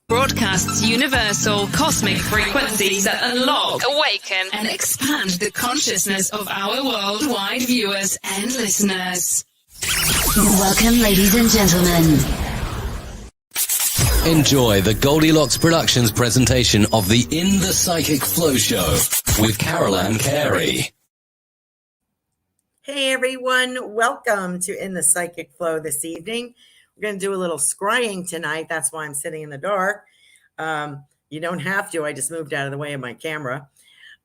Broadcasts universal cosmic frequencies that unlock, awaken, and expand the consciousness of our worldwide viewers and listeners. Welcome, ladies and gentlemen. Enjoy the Goldylocks Productions presentation of the In the Psychic Flow Show with Carolan Carey. Hey everyone, welcome to In the Psychic Flow this evening. We're going to do a little scrying tonight. That's why I'm sitting in the dark. You don't have to. I just moved out of the way of my camera.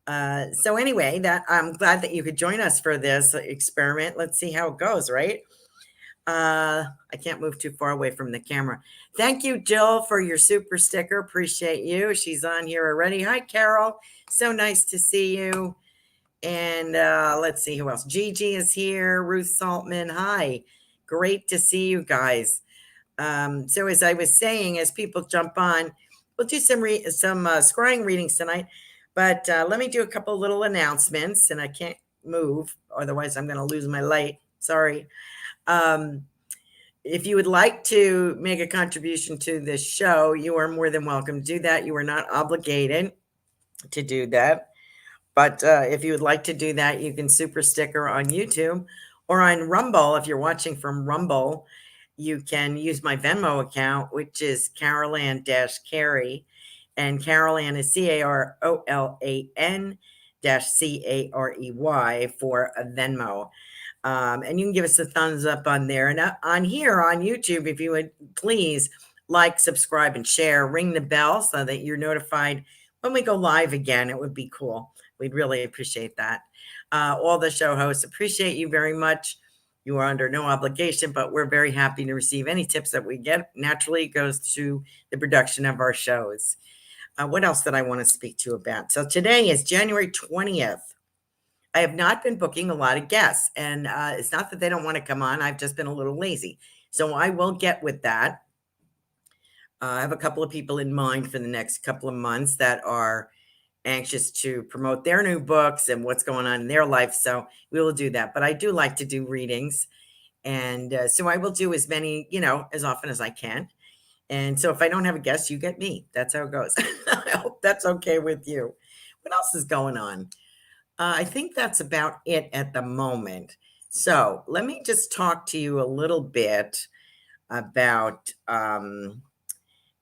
So anyway, I'm glad that you could join us for this experiment. Let's see how it goes, right? I can't move too far away from the camera. Thank you, Jill, for your super sticker. Appreciate you. She's on here already. Hi, Carol. So nice to see you. And let's see who else. Gigi is here. Ruth Saltman. Hi. Great to see you guys. So as I was saying, as people jump on, we'll do some scrying readings tonight. But let me do a couple little announcements. And I can't move. Otherwise, I'm going to lose my light. Sorry. If you would like to make a contribution to this show, you are more than welcome to do that. You are not obligated to do that. But if you would like to do that, you can super sticker on YouTube or on Rumble. If you're watching from Rumble, you can use my Venmo account, which is Carolan-Carey. And Carolan is Carolan-Carey for a Venmo. And you can give us a thumbs up on there. And on here on YouTube, if you would please like, subscribe, and share, ring the bell so that you're notified when we go live again. It would be cool. We'd really appreciate that. All the show hosts appreciate you very much. You are under no obligation, but we're very happy to receive any tips that we get. Naturally, it goes to the production of our shows. What else did I want to speak to you about? So today is January 20th. I have not been booking a lot of guests, and it's not that they don't want to come on. I've just been a little lazy. So I will get with that. I have a couple of people in mind for the next couple of months that are anxious to promote their new books and what's going on in their life. So we will do that. But I do like to do readings. And so I will do as many, as often as I can. And so if I don't have a guest, you get me. That's how it goes. I hope that's okay with you. What else is going on? I think that's about it at the moment. So let me just talk to you a little bit about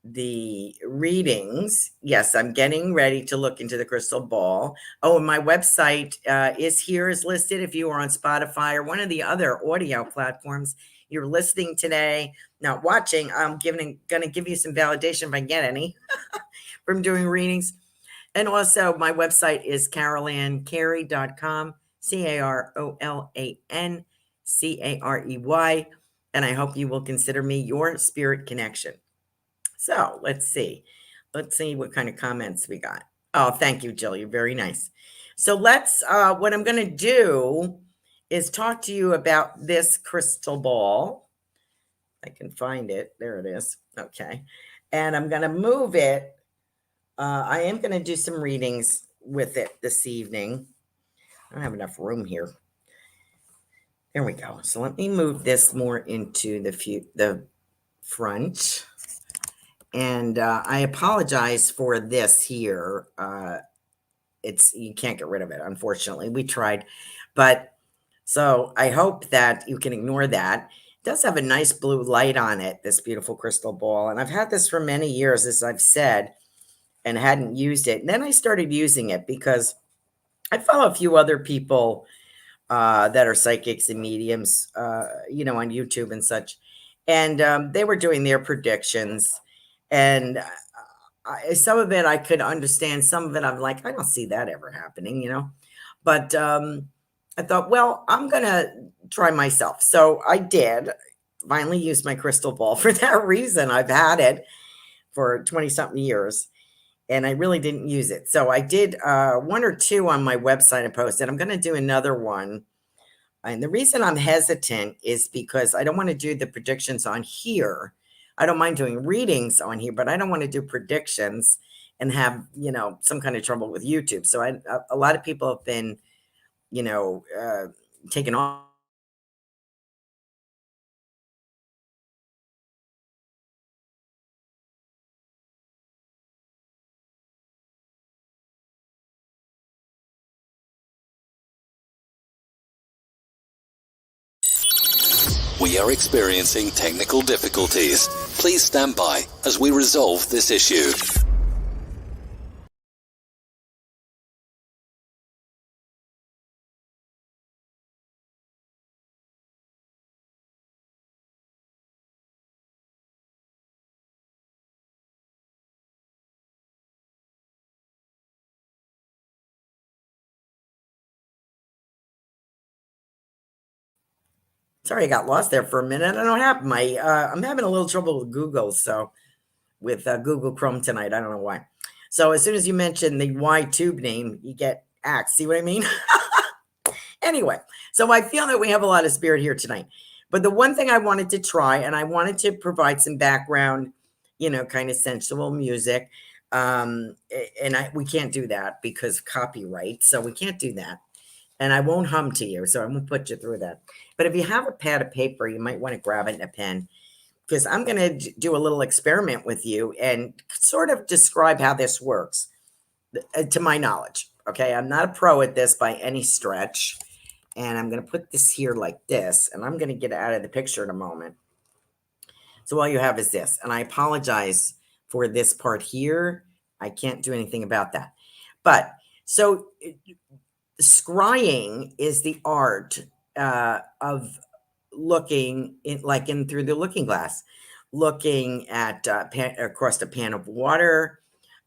the readings. Yes, I'm getting ready to look into the crystal ball. Oh, and my website is listed. If you are on Spotify or one of the other audio platforms, you're listening today, not watching, I'm going to give you some validation if I get any from doing readings. And also my website is carolancarey.com, CarolanCarey. And I hope you will consider me your spirit connection. So let's see what kind of comments we got. Oh, thank you, Jill. You're very nice. So what I'm going to do is talk to you about this crystal ball. I can find it. There it is. Okay. And I'm going to move it. I am going to do some readings with it this evening. I don't have enough room here. There we go. So let me move this more into the front. And I apologize for this here. You can't get rid of it, unfortunately. We tried. But so I hope that you can ignore that. It does have a nice blue light on it, this beautiful crystal ball. And I've had this for many years, as I've said, and hadn't used it. And then I started using it because I follow a few other people that are psychics and mediums, on YouTube and such. And they were doing their predictions. And some of it I could understand. Some of it I'm like, I don't see that ever happening, But I thought, well, I'm going to try myself. So I did finally use my crystal ball for that reason. I've had it for 20-something years. And I really didn't use it. So I did one or two on my website and posted. I'm going to do another one. And the reason I'm hesitant is because I don't want to do the predictions on here. I don't mind doing readings on here, but I don't want to do predictions and have, some kind of trouble with YouTube. So a lot of people have been, taken off We are experiencing technical difficulties. Please stand by as we resolve this issue. Sorry, I got lost there for a minute. I don't know what happened. I'm having a little trouble with Google, so with Google Chrome tonight. I don't know why. So as soon as you mention the Y-tube name, you get axed. See what I mean? Anyway, so I feel that we have a lot of spirit here tonight. But the one thing I wanted to try, and I wanted to provide some background, kind of sensual music. And we can't do that because copyright. So we can't do that. And I won't hum to you, so I won't put you through that. But if you have a pad of paper, you might want to grab it and a pen, because I'm going to do a little experiment with you and sort of describe how this works, to my knowledge. Okay, I'm not a pro at this by any stretch. And I'm going to put this here like this, and I'm going to get out of the picture in a moment. So all you have is this, and I apologize for this part here. I can't do anything about that. But so scrying is the art of looking in through the looking glass, looking at across a pan of water.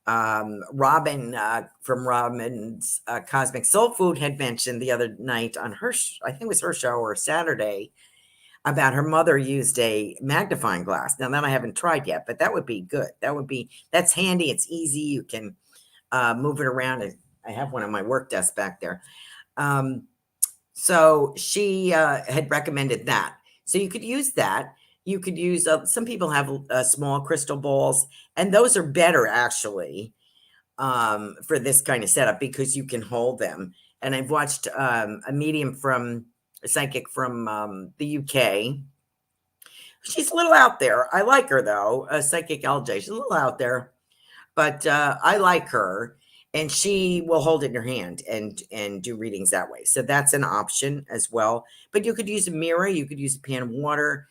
Robin from Robin's Cosmic Soul Food had mentioned the other night on her, I think it was her show or Saturday, about her mother used a magnifying glass. Now that I haven't tried yet, but that would be good. That's handy. It's easy. You can move it around. I have one on my work desk back there. So she had recommended that. So you could use that. You could use, some people have small crystal balls, and those are better actually for this kind of setup because you can hold them. And I've watched a medium a psychic from the UK. She's a little out there. I like her though, Psychic LJ. She's a little out there, but I like her. And she will hold it in her hand and do readings that way. So that's an option as well. But you could use a mirror. You could use a pan of water.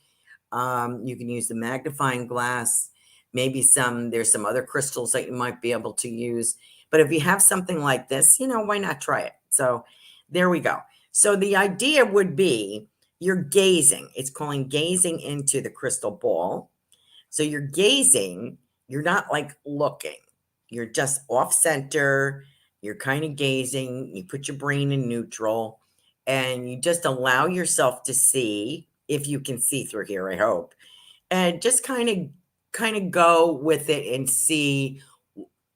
You can use the magnifying glass. Maybe there's some other crystals that you might be able to use. But if you have something like this, why not try it? So there we go. So the idea would be you're gazing. It's calling gazing into the crystal ball. So you're gazing. You're not like looking. You're just off center. You're kind of gazing. You put your brain in neutral and you just allow yourself to see, if you can see through here, I hope, and just kind of go with it and see,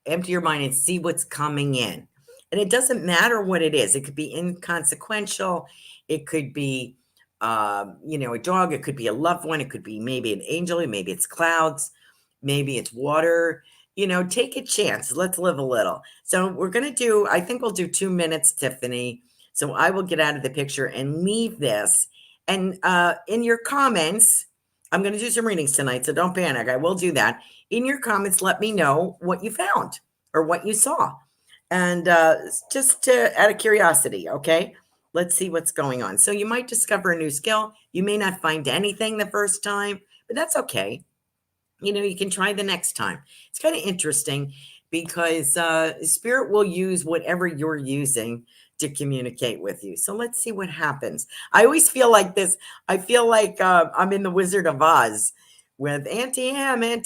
empty your mind and see what's coming in. And it doesn't matter what it is. It could be inconsequential. It could be, a dog. It could be a loved one. It could be maybe an angel. Maybe it's clouds. Maybe it's water. Take a chance. Let's live a little. So we're going to I think we'll do 2 minutes, Tiffany. So I will get out of the picture and leave this. And in your comments, I'm going to do some readings tonight, so don't panic. I will do that. In your comments, let me know what you found or what you saw. And just out of curiosity, okay? Let's see what's going on. So you might discover a new skill. You may not find anything the first time, but that's okay. You can try the next time. It's kind of interesting because spirit will use whatever you're using to communicate with you. So let's see what happens. I always feel like this. I feel like I'm in the Wizard of Oz with Auntie M, when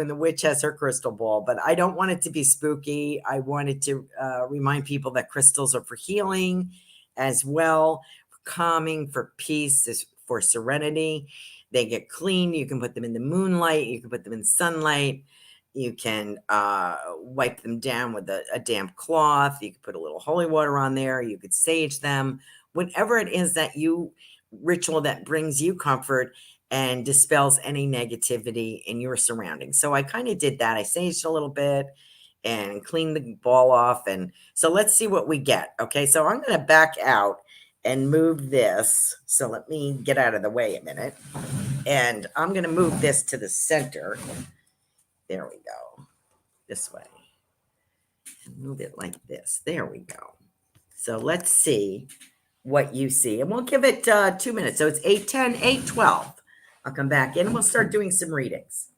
the witch has her crystal ball. But I don't want it to be spooky. I wanted to remind people that crystals are for healing as well, for calming, for peace, for serenity. They get clean. You can put them in the moonlight. You can put them in sunlight. You can wipe them down with a damp cloth. You could put a little holy water on there. You could sage them. Whatever it is ritual that brings you comfort and dispels any negativity in your surroundings. So I kind of did that. I saged a little bit and cleaned the ball off. And so let's see what we get. Okay, so I'm going to back out and move this. So let me get out of the way a minute. And I'm going to move this to the center. There we go. This way. Move it like this. There we go. So let's see what you see. And we'll give it 2 minutes. So it's 8:10, 8:12. I'll come back in and we'll start doing some readings.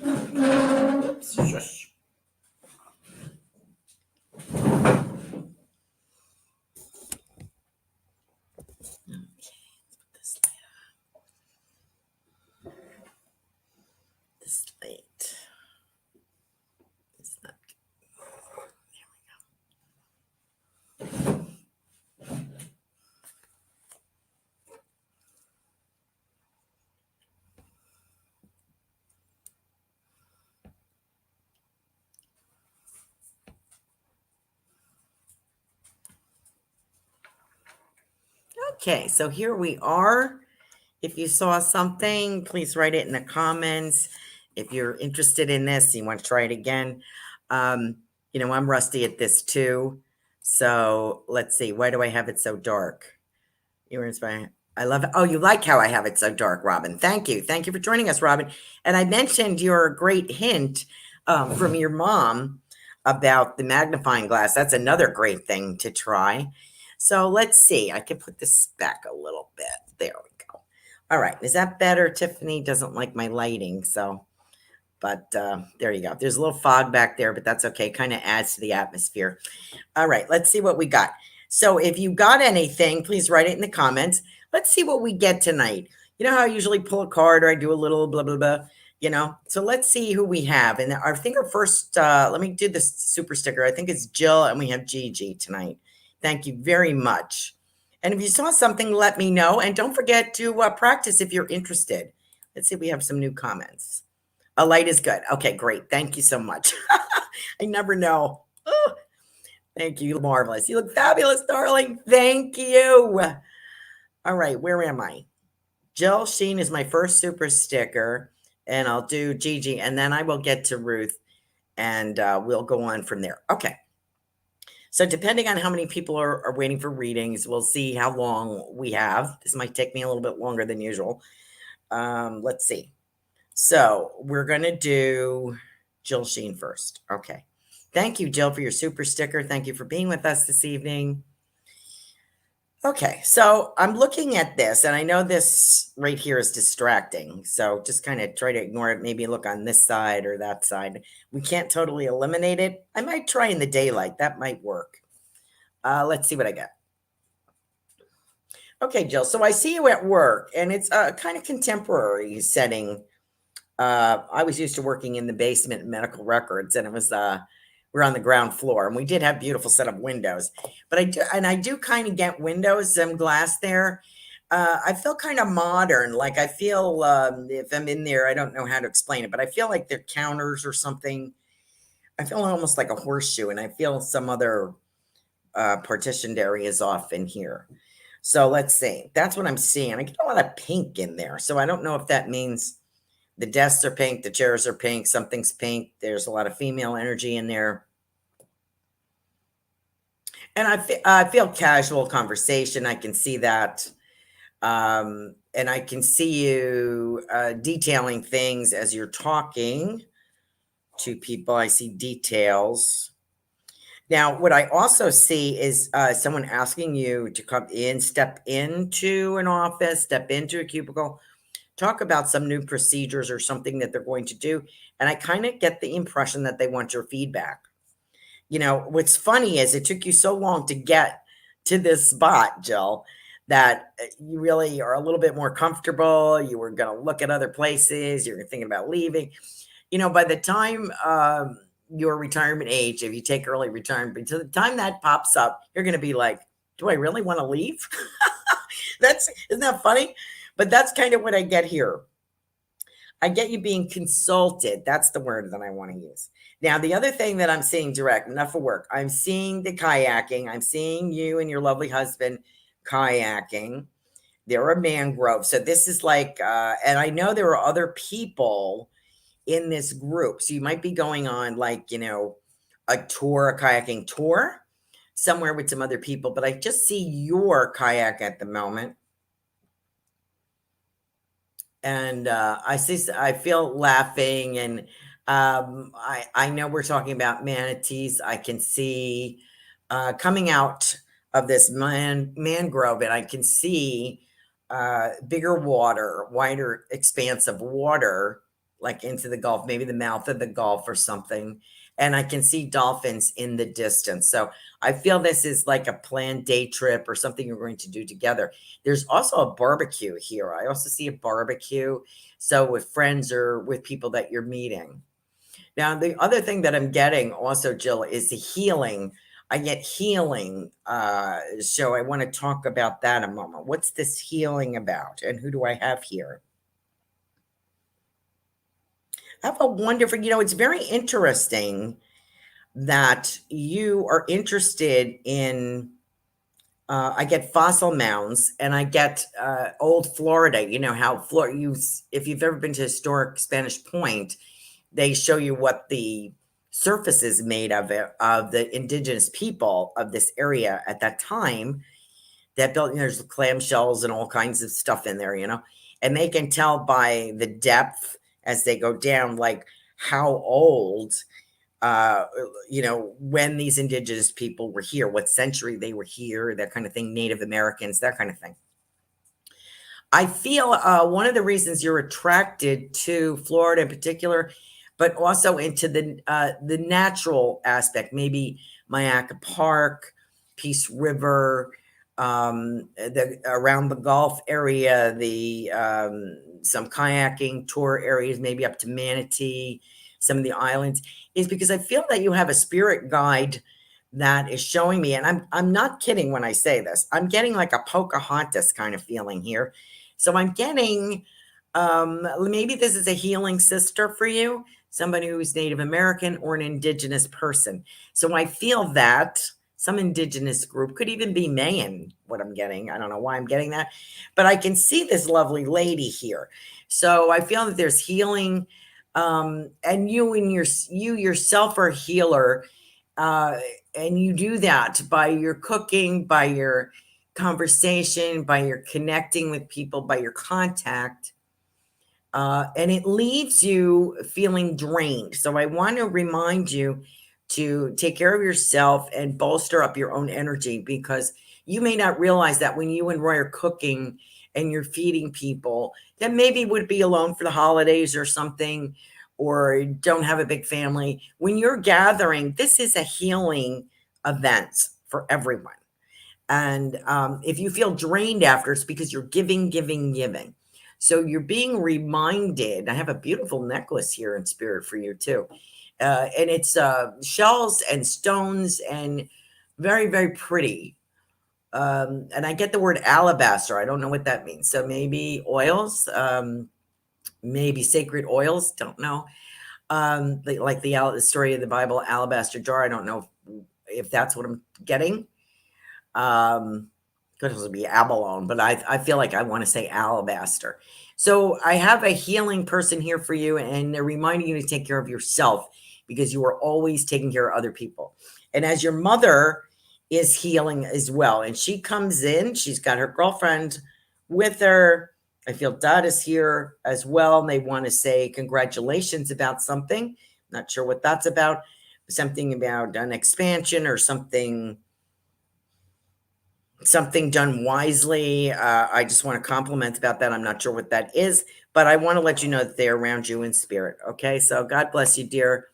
Oops, shush. This light. It's not good. There we go. Okay, so here we are. If you saw something, please write it in the comments. If you're interested in this, you want to try it again. I'm rusty at this too. So let's see. Why do I have it so dark? You were inspired. I love it. Oh, you like how I have it so dark, Robin. Thank you. Thank you for joining us, Robin. And I mentioned your great hint from your mom about the magnifying glass. That's another great thing to try. So let's see. I can put this back a little bit. There we go. All right. Is that better? Tiffany doesn't like my lighting. But there you go. There's a little fog back there, but that's okay. Kind of adds to the atmosphere. All right. Let's see what we got. So if you got anything, please write it in the comments. Let's see what we get tonight. You know how I usually pull a card or I do a little blah, blah, blah, So let's see who we have. And I think our first, let me do this super sticker. I think it's Jill and we have Gigi tonight. Thank you very much. And if you saw something, let me know. And don't forget to practice if you're interested. Let's see if we have some new comments. A light is good. Okay, great. Thank you so much. I never know. Oh, thank you. You look marvelous. You look fabulous, darling. Thank you. All right, where am I? Jill Sheen is my first super sticker. And I'll do Gigi. And then I will get to Ruth. And we'll go on from there. Okay. So depending on how many people are waiting for readings, we'll see how long we have. This might take me a little bit longer than usual. Let's see. So we're going to do Jill Sheen first. Okay. Thank you, Jill, for your super sticker. Thank you for being with us this evening. Okay. So I'm looking at this, and I know this right here is distracting. So just kind of try to ignore it. Maybe look on this side or that side. We can't totally eliminate it. I might try in the daylight. That might work. Let's see what I got. Okay, Jill. So I see you at work, and it's a kind of contemporary setting. I was used to working in the basement in medical records, and it was We're on the ground floor, and we did have beautiful set of windows. But I do kind of get windows, some glass there. I feel kind of modern. Like I feel if I'm in there, I don't know how to explain it, but I feel like they're counters or something. I feel almost like a horseshoe, and I feel some other partitioned areas off in here. So let's see. That's what I'm seeing. I get a lot of pink in there. So I don't know if that means the desks are pink, the chairs are pink, something's pink. There's a lot of female energy in there. And I feel casual conversation. I can see that. And I can see you detailing things as you're talking to people. I see details. Now, what I also see is someone asking you to come in, step into an office, step into a cubicle, talk about some new procedures or something that they're going to do. And I kind of get the impression that they want your feedback. You know, what's funny is it took you so long to get to this spot, Jill, that you really are a little bit more comfortable. You were going to look at other places. You're thinking about leaving. You know, by the time your retirement age, if you take early retirement, to the time that pops up, you're going to be like, do I really want to leave? Isn't that funny? But that's kind of what I get here. I get you being consulted. That's the word that I want to use. Now, the other thing that I'm seeing direct, enough for work, I'm seeing the kayaking. I'm seeing you and your lovely husband kayaking. They're a mangrove. So this is like, and I know there are other people in this group. So you might be going on like, you know, a tour, a kayaking tour somewhere with some other people, but I just see your kayak at the moment. And I feel laughing, and I know we're talking about manatees. I can see coming out of this mangrove, and I can see bigger water, wider expanse of water, like into the Gulf, maybe the mouth of the Gulf or something. And I can see dolphins in the distance. So I feel this is like a planned day trip or something you're going to do together. There's also a barbecue here. I also see a barbecue. So with friends or with people that you're meeting. Now, the other thing that I'm getting also, Jill, is the healing. I get healing. So I want to talk about that a moment. What's this healing about? And who do I have here? I have a wonderful, you know, it's very interesting that you are interested in, I get fossil mounds, and I get old Florida. You know how if you've ever been to historic Spanish Point, they show you what the surface is made of the indigenous people of this area at that time that built, you know, there's clamshells and all kinds of stuff in there, you know, and they can tell by the depth as they go down, like how old, you know, when these indigenous people were here, what century they were here, that kind of thing, Native Americans, that kind of thing. I feel one of the reasons you're attracted to Florida in particular, but also into the natural aspect, maybe Mayaca Park, Peace River, around the Gulf area, some kayaking tour areas, maybe up to Manatee, some of the islands, is because I feel that you have a spirit guide that is showing me, and I'm not kidding when I say this, I'm getting like a Pocahontas kind of feeling here. So I'm getting, maybe this is a healing sister for you, somebody who's Native American or an indigenous person. So I feel that some indigenous group, could even be Mayan, what I'm getting. I don't know why I'm getting that, but I can see this lovely lady here. So I feel that there's healing, and you yourself are a healer, and you do that by your cooking, by your conversation, by your connecting with people, by your contact, and it leaves you feeling drained. So I want to remind you to take care of yourself and bolster up your own energy, because you may not realize that when you and Roy are cooking and you're feeding people that maybe would be alone for the holidays or something, or don't have a big family, when you're gathering, this is a healing event for everyone. And if you feel drained after, it's because you're giving. So you're being reminded. I have a beautiful necklace here in spirit for you too. And it's shells and stones and very, very pretty. And I get the word alabaster. I don't know what that means. So maybe oils, maybe sacred oils. Don't know. Like the story of the Bible, alabaster jar. I don't know if that's what I'm getting. Could also be abalone, but I feel like I want to say alabaster. So I have a healing person here for you, and they're reminding you to take care of yourself because you are always taking care of other people. And as your mother is healing as well, and she comes in, she's got her girlfriend with her. I feel Dad is here as well, and they want to say congratulations about something. Not sure what that's about. Something about an expansion or something done wisely. I just want to compliment about that. I'm not sure what that is, but I want to let you know that they're around you in spirit. Okay. So God bless you, dear.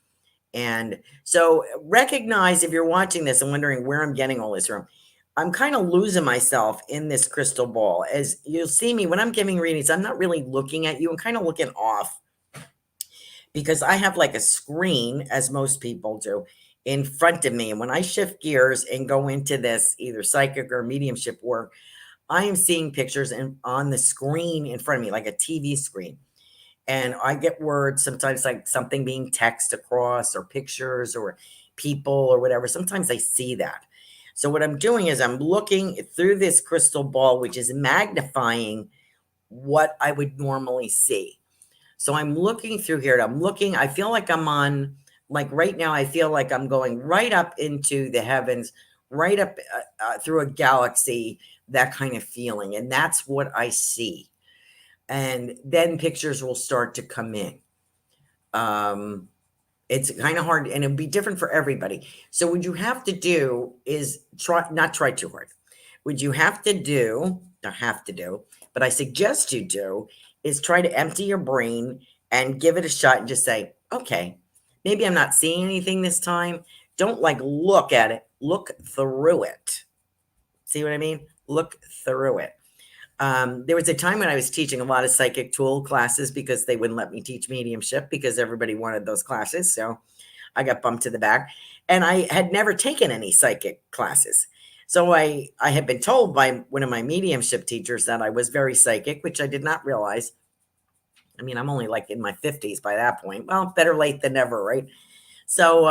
And so recognize if you're watching this and wondering where I'm getting all this from, I'm kind of losing myself in this crystal ball. As you'll see me when I'm giving readings, I'm not really looking at you. I'm kind of looking off because I have like a screen, as most people do, in front of me. And when I shift gears and go into this either psychic or mediumship work, I am seeing pictures on the screen in front of me, like a TV screen. And I get words sometimes like something being text across or pictures or people or whatever. Sometimes I see that. So what I'm doing is I'm looking through this crystal ball, which is magnifying what I would normally see. So I'm looking through here and I feel like I'm on, like right now, I feel like I'm going right up into the heavens, right up through a galaxy, that kind of feeling. And that's what I see. And then pictures will start to come in. It's kind of hard and it'll be different for everybody. So what you have to do is not try too hard. What you have to do, but I suggest you do, is try to empty your brain and give it a shot and just say, okay, maybe I'm not seeing anything this time. Don't like look at it, look through it. See what I mean? Look through it. There was a time when I was teaching a lot of psychic tool classes because they wouldn't let me teach mediumship because everybody wanted those classes. So I got bumped to the back and I had never taken any psychic classes. So I had been told by one of my mediumship teachers that I was very psychic, which I did not realize. I mean, I'm only like in my 50s by that point. Well, better late than never, right? So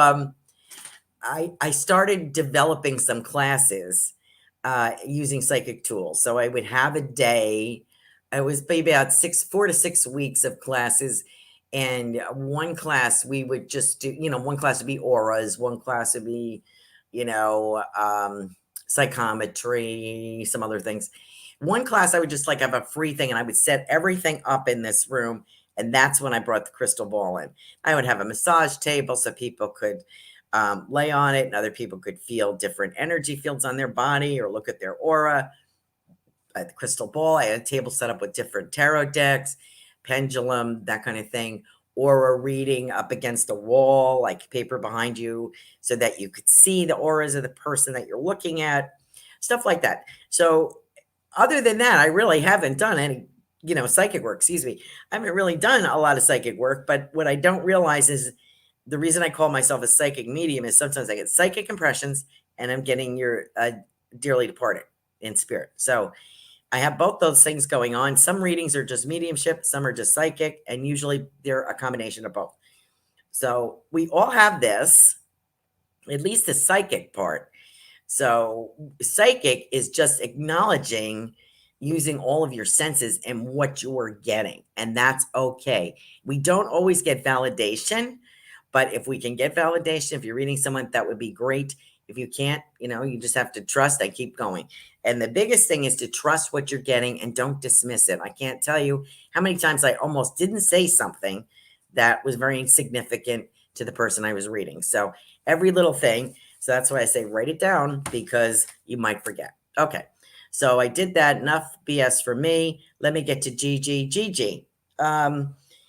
I started developing some classes using psychic tools. So I would have a day. It was maybe about 4 to 6 weeks of classes. And one class we would just do, one class would be auras. One class would be, psychometry, some other things. One class I would just like have a free thing and I would set everything up in this room. And that's when I brought the crystal ball in. I would have a massage table so people could lay on it and other people could feel different energy fields on their body or look at their aura. I had the crystal ball. I had a table set up with different tarot decks, pendulum, that kind of thing. Aura reading up against a wall, like paper behind you, so that you could see the auras of the person that you're looking at, stuff like that. So other than that, I really haven't done any, psychic work, I haven't really done a lot of psychic work, but what I don't realize is the reason I call myself a psychic medium is sometimes I get psychic impressions and I'm getting your dearly departed in spirit. So I have both those things going on. Some readings are just mediumship, some are just psychic, and usually they're a combination of both. So we all have this, at least the psychic part. So psychic is just acknowledging using all of your senses and what you're getting. And that's okay. We don't always get validation, but if we can get validation, if you're reading someone, that would be great. If you can't, you just have to trust and keep going. And the biggest thing is to trust what you're getting and don't dismiss it. I can't tell you how many times I almost didn't say something that was very insignificant to the person I was reading. So every little thing. So that's why I say write it down because you might forget. Okay. So I did that. Enough BS for me. Let me get to Gigi. Gigi.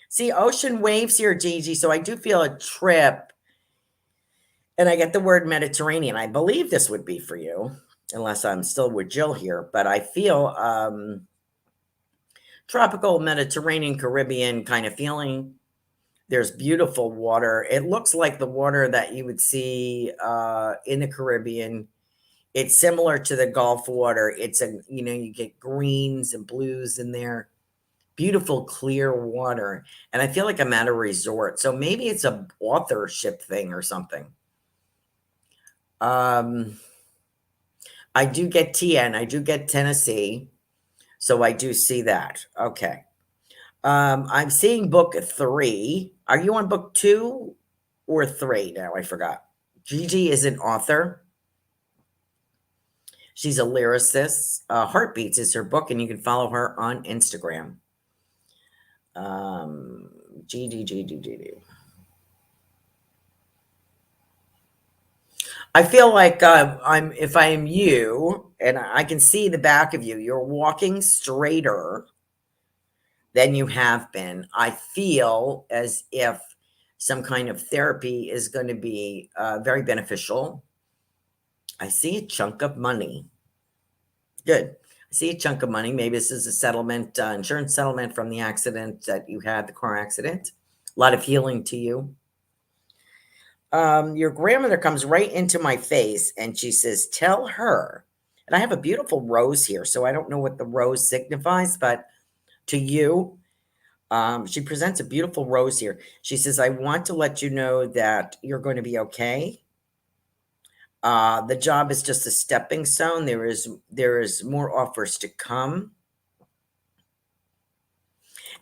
See ocean waves here, Gigi. So I do feel a trip. And I get the word Mediterranean. I believe this would be for you, unless I'm still with Jill here. But I feel tropical Mediterranean Caribbean kind of feeling. There's beautiful water. It looks like the water that you would see in the Caribbean. It's similar to the Gulf water. It's you get greens and blues in there. Beautiful, clear water. And I feel like I'm at a resort. So maybe it's a authorship thing or something. I do get TN. I do get Tennessee. So I do see that. Okay. I'm seeing book 3. Are you on book 2 or 3 now? I forgot. Gigi is an author. She's a lyricist. Heartbeats is her book, and you can follow her on Instagram. Gigi. I feel like if I am you, and I can see the back of you, you're walking straighter than you have been. I feel as if some kind of therapy is going to be very beneficial. I see a chunk of money. Good. I see a chunk of money. Maybe this is a settlement, insurance settlement from the accident that you had, the car accident. A lot of healing to you. Your grandmother comes right into my face and she says, tell her, and I have a beautiful rose here, so I don't know what the rose signifies, but to you, she presents a beautiful rose here. She says, I want to let you know that you're going to be okay. The job is just a stepping stone. There is more offers to come.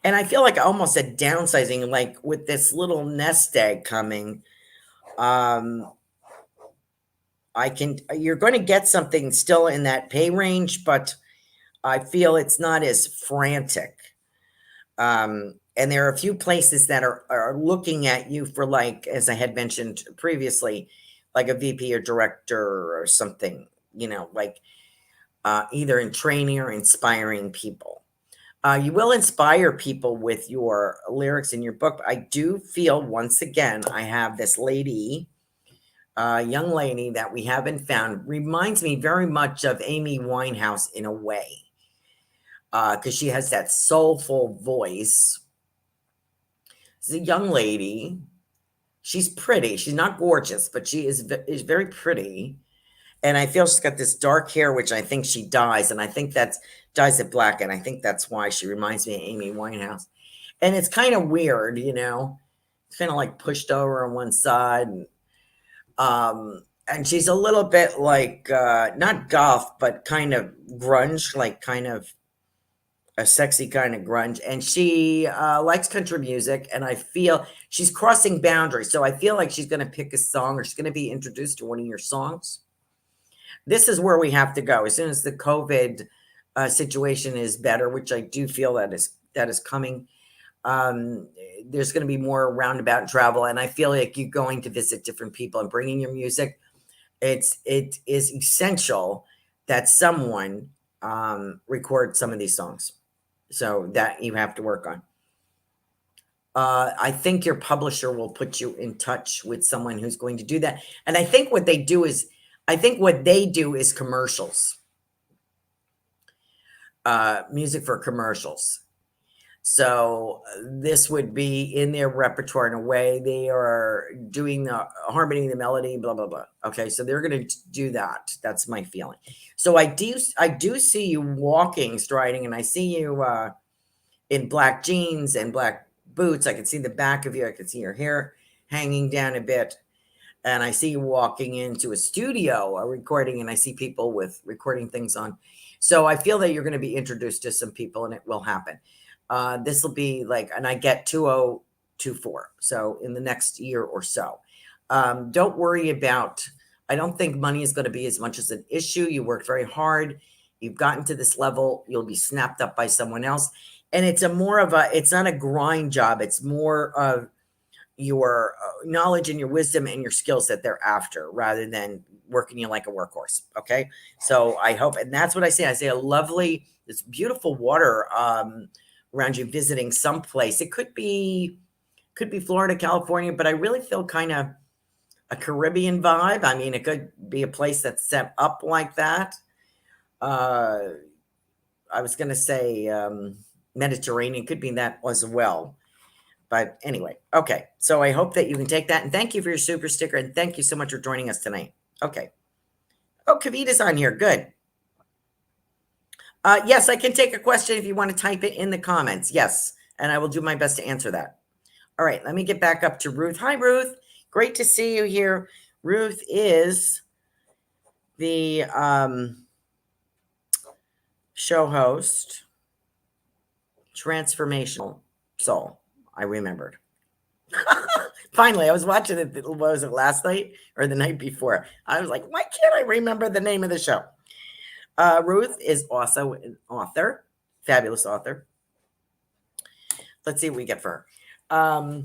And I feel like almost a downsizing, like with this little nest egg coming. You're going to get something still in that pay range, but I feel it's not as frantic. And there are a few places that are looking at you for, like, as I had mentioned previously, like a VP or director or something, like either in training or inspiring people. You will inspire people with your lyrics in your book. I do feel, once again, I have this lady, young lady that we haven't found, reminds me very much of Amy Winehouse in a way, because she has that soulful voice. She's a young lady. She's pretty. She's not gorgeous, but she is very pretty. And I feel she's got this dark hair, which I think she dyes. And I think dyes it black. And I think that's why she reminds me of Amy Winehouse. And it's kind of weird, It's kind of like pushed over on one side. And she's a little bit like, not goth, but kind of grunge, like kind of a sexy kind of grunge. And she likes country music. And I feel she's crossing boundaries. So I feel like she's going to pick a song, or she's going to be introduced to one of your songs. This is where we have to go. As soon as the COVID situation is better, which I do feel that is coming, there's going to be more roundabout travel. And I feel like you're going to visit different people and bringing your music. It is essential that someone record some of these songs. So that you have to work on. I think your publisher will put you in touch with someone who's going to do that. And I think what they do is commercials, music for commercials. So this would be in their repertoire in a way. They are doing the harmony, the melody, blah, blah, blah. Okay. So they're going to do that. That's my feeling. So I do see you walking, striding, and I see you in black jeans and black boots. I can see the back of you. I can see your hair hanging down a bit. And I see you walking into a studio, a recording, and I see people with recording things on. So I feel that you're going to be introduced to some people, and it will happen. This will be like, and I get 2024. So in the next year or so. Don't worry about, I don't think money is going to be as much as an issue. You worked very hard. You've gotten to this level. You'll be snapped up by someone else. And it's it's not a grind job. It's more of your knowledge and your wisdom and your skills that they're after, rather than working you like a workhorse. Okay. So I hope, and that's what I say. I say this beautiful water around you, visiting someplace. It could be Florida, California, but I really feel kind of a Caribbean vibe. I mean, it could be a place that's set up like that. I was going to say Mediterranean, could be that as well. But anyway, okay. So I hope that you can take that. And thank you for your super sticker. And thank you so much for joining us tonight. Okay. Oh, Kavita's on here. Good. Yes, I can take a question if you want to type it in the comments. Yes. And I will do my best to answer that. All right. Let me get back up to Ruth. Hi, Ruth. Great to see you here. Ruth is the show host, Transformational Soul. I remembered. Finally, I was watching it. What was it, last night or the night before? I was like, why can't I remember the name of the show? Ruth is also an author, fabulous author. Let's see what we get for her.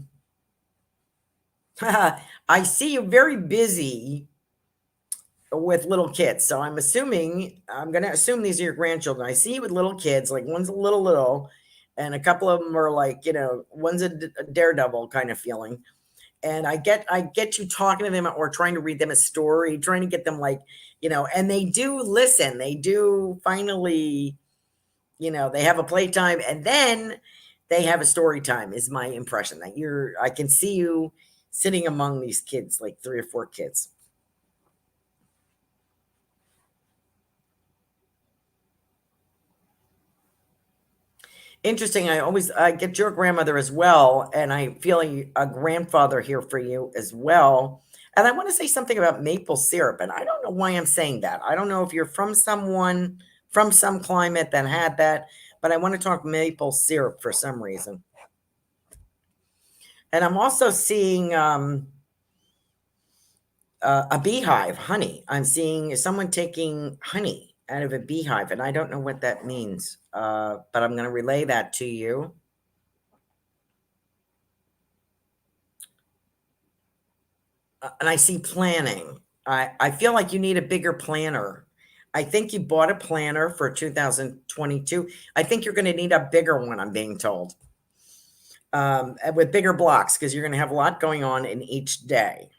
I see you very busy with little kids. So I'm going to assume these are your grandchildren. I see you with little kids, like one's a little, and a couple of them are like, one's a daredevil kind of feeling. And I get you talking to them or trying to read them a story, trying to get them like, and they do listen. They do finally, they have a playtime and then they have a story time is my impression that I can see you sitting among these kids, like 3 or 4 kids. Interesting. I get your grandmother as well. And I feel a grandfather here for you as well. And I want to say something about maple syrup. And I don't know why I'm saying that. I don't know if you're from some climate that had that, but I want to talk maple syrup for some reason. And I'm also seeing a beehive, honey. I'm seeing someone taking honey out of a beehive, and I don't know what that means, but I'm going to relay that to you. And I see planning. I feel like you need a bigger planner. I think you bought a planner for 2022. I think you're going to need a bigger one, I'm being told, with bigger blocks, because you're going to have a lot going on in each day.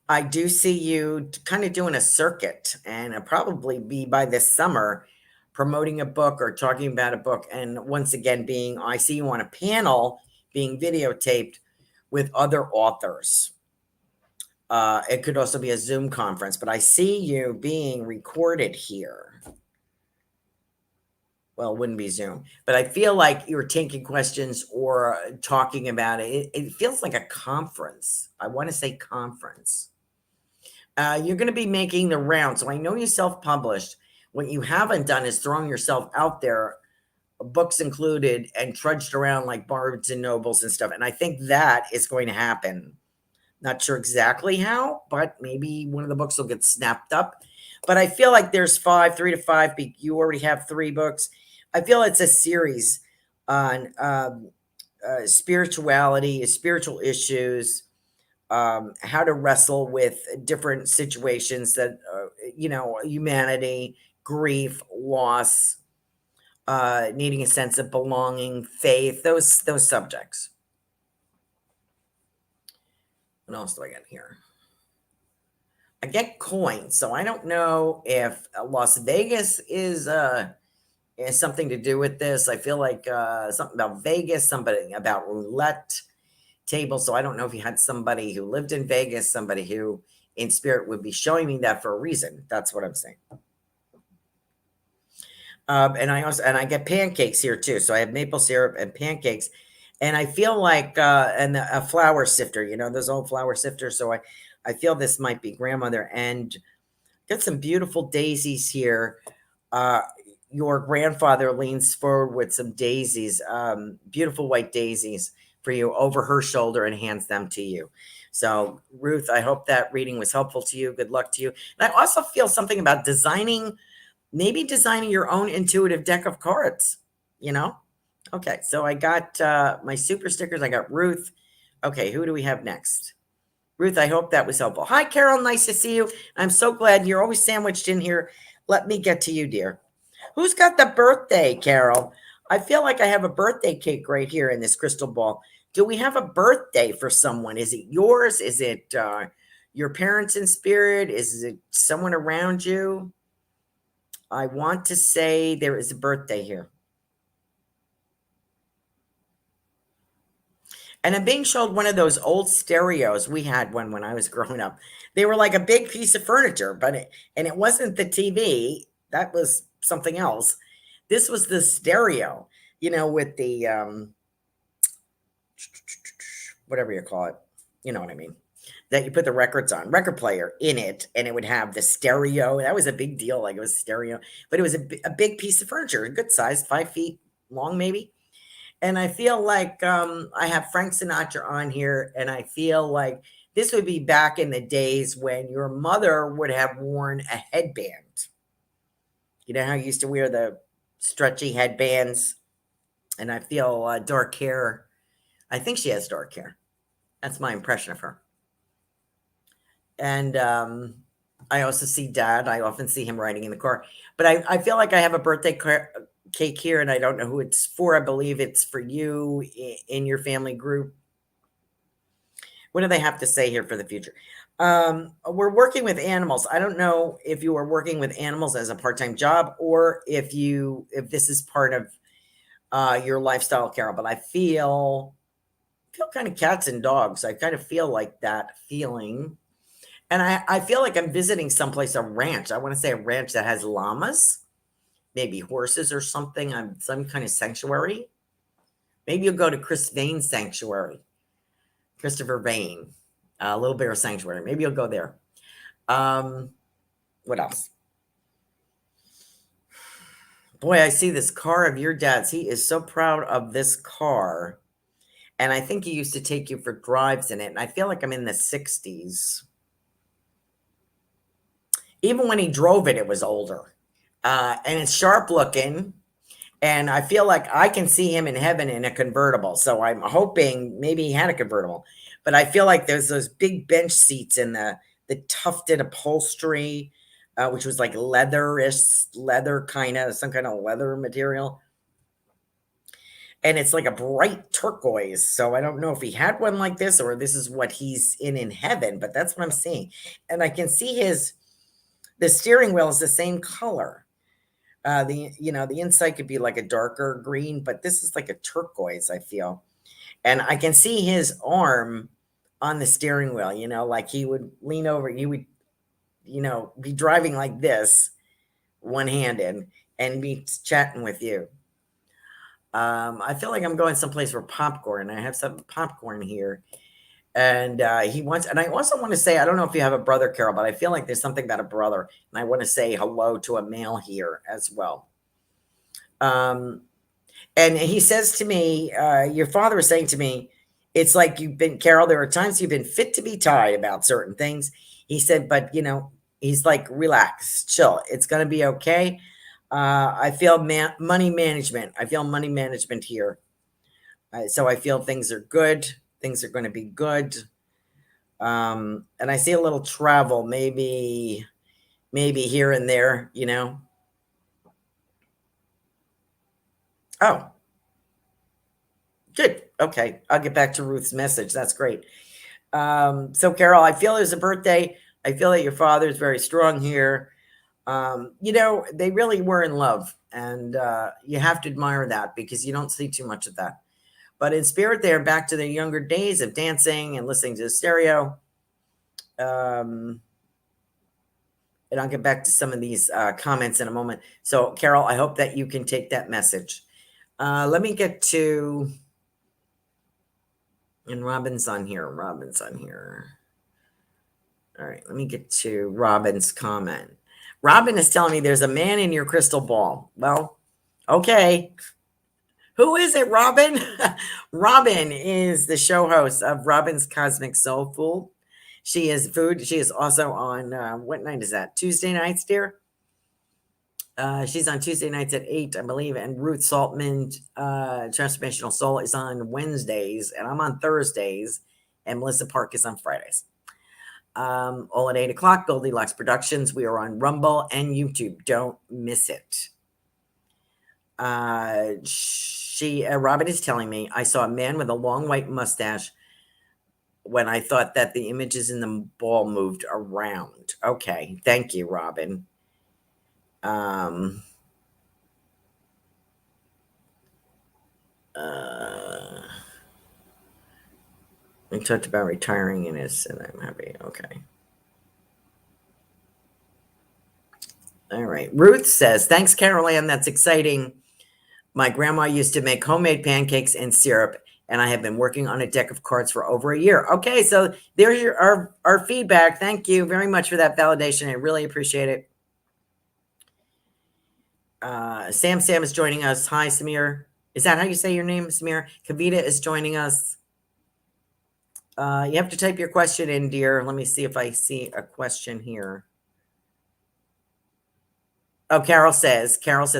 I do see you kind of doing a circuit, and it'll probably be by this summer promoting a book or talking about a book. And once again, I see you on a panel being videotaped with other authors. It could also be a Zoom conference, but I see you being recorded here. Well, it wouldn't be Zoom, but I feel like you're taking questions or talking about it. It feels like a conference. I want to say conference. You're going to be making the round. So I know you self-published. What you haven't done is thrown yourself out there, books included, and trudged around like Barnes and Nobles and stuff. And I think that is going to happen. Not sure exactly how, but maybe one of the books will get snapped up. But I feel like there's 3 to 5. You already have 3 books. I feel it's a series on spirituality, spiritual issues, how to wrestle with different situations that, humanity, grief, loss, needing a sense of belonging, faith, those subjects. What else do I got here? I get coins, so I don't know if Las Vegas is something to do with this. I feel like something about Vegas, somebody about roulette table. So I don't know if you had somebody who lived in Vegas, somebody who in spirit would be showing me that for a reason. That's what I'm saying. And I get pancakes here too. So I have maple syrup and pancakes, and I feel like and a flour sifter, those old flour sifters. So I feel this might be grandmother, and got some beautiful daisies here. Your grandfather leans forward with some daisies, beautiful white daisies for you over her shoulder, and hands them to you. So Ruth, I hope that reading was helpful to you. Good luck to you. And I also feel something about maybe designing your own intuitive deck of cards, Okay, so I got my super stickers. I got Ruth. Okay, who do we have next? Ruth, I hope that was helpful. Hi, Carol. Nice to see you. I'm so glad you're always sandwiched in here. Let me get to you, dear. Who's got the birthday, Carol? I feel like I have a birthday cake right here in this crystal ball. Do we have a birthday for someone? Is it yours? Is it your parents in spirit? Is it someone around you? I want to say there is a birthday here. And I'm being showed one of those old stereos. We had one when I was growing up. They were like a big piece of furniture, and it wasn't the TV. That was something else. This was the stereo, with the whatever you call it. You know what I mean? That you put the records on, record player in it, and it would have the stereo. That was a big deal. Like, it was stereo, but it was a big piece of furniture, a good size, 5 feet long, maybe. And I feel like I have Frank Sinatra on here, and I feel like this would be back in the days when your mother would have worn a headband. You know how you used to wear the stretchy headbands? And I feel dark hair. I think she has dark hair. That's my impression of her. And I also see Dad. I often see him riding in the car. But I feel like I have a birthday cake here, and I don't know who it's for. I believe it's for you in your family group. What do they have to say here for the future? We're working with animals. I don't know if you are working with animals as a part-time job, or if this is part of your lifestyle, Carol. But I feel kind of cats and dogs. I kind of feel like that feeling. And I feel like I'm visiting someplace, a ranch. I want to say a ranch that has llamas, maybe horses or something. Some kind of sanctuary. Maybe you'll go to Chris Vane's sanctuary. Christopher Vane, Little Bear Sanctuary. Maybe you'll go there. What else? Boy, I see this car of your dad's. He is so proud of this car. And I think he used to take you for drives in it. And I feel like I'm in the 60s. Even when he drove it, it was older. And it's sharp looking. And I feel like I can see him in heaven in a convertible. So I'm hoping maybe he had a convertible. But I feel like there's those big bench seats in the tufted upholstery, which was like leather-ish, leather kind of, some kind of leather material. And it's like a bright turquoise. So I don't know if he had one like this or this is what he's in heaven. But that's what I'm seeing. And I can see the steering wheel is the same color. The inside could be like a darker green, but this is like a turquoise, I feel. And I can see his arm on the steering wheel, like he would lean over, he would, be driving like this, one-handed, and be chatting with you. I feel like I'm going someplace for popcorn. I have some popcorn here. And I also want to say, I don't know if you have a brother, Carol, but I feel like there's something about a brother. And I want to say hello to a male here as well. And he says to me, your father is saying to me, it's like Carol, there are times you've been fit to be tied about certain things. He said, but, he's like, relax, chill. It's going to be okay. I feel money management. I feel money management here. So I feel things are good. Things are going to be good. And I see a little travel, maybe here and there, Oh, good. Okay. I'll get back to Ruth's message. That's great. So Carol, I feel there's a birthday. I feel that your father is very strong here. They really were in love, and you have to admire that because you don't see too much of that. But in spirit, they're back to their younger days of dancing and listening to the stereo. And I'll get back to some of these comments in a moment. So, Carol, I hope that you can take that message. Let me get to... And Robin's on here. All right, let me get to Robin's comment. Robin is telling me there's a man in your crystal ball. Well, okay. Who is it, Robin? Robin is the show host of Robin's Cosmic Soul Food. She is food. She is also on, what night is that? Tuesday nights, dear? She's on Tuesday nights at 8, I believe. And Ruth Saltman, Transformational Soul, is on Wednesdays. And I'm on Thursdays. And Melissa Park is on Fridays. All at 8 o'clock, Goldylocks Productions. We are on Rumble and YouTube. Don't miss it. Robin is telling me, I saw a man with a long white mustache when I thought that the images in the ball moved around. Okay. Thank you, Robin. We talked about retiring in his, and I'm happy. Okay. All right. Ruth says, thanks, Carolan. That's exciting. My grandma used to make homemade pancakes and syrup, and I have been working on a deck of cards for over a year. Okay, so there's our feedback. Thank you very much for that validation. I really appreciate it. Sam is joining us. Hi, Samir. Is that how you say your name, Samir? Kavita is joining us. You have to type your question in, dear. Let me see if I see a question here. Oh, Carol says,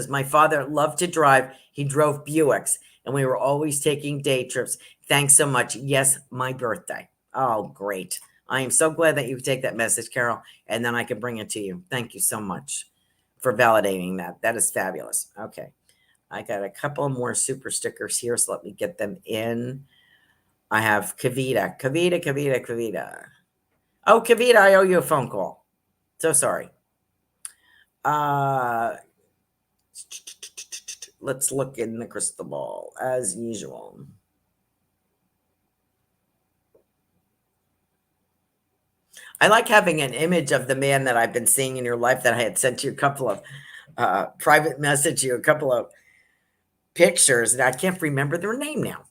my father loved to drive. He drove Buicks, and we were always taking day trips. Thanks so much. Yes, my birthday. Oh, great. I am so glad that you take that message, Carol, and then I can bring it to you. Thank you so much for validating that. That is fabulous. Okay. I got a couple more super stickers here, so let me get them in. I have Kavita. Oh, Kavita, I owe you a phone call. So sorry. Let's look in the crystal ball as usual. I like having an image of the man that I've been seeing in your life that I had sent you a couple of private message you a couple of pictures, and I can't remember their name now.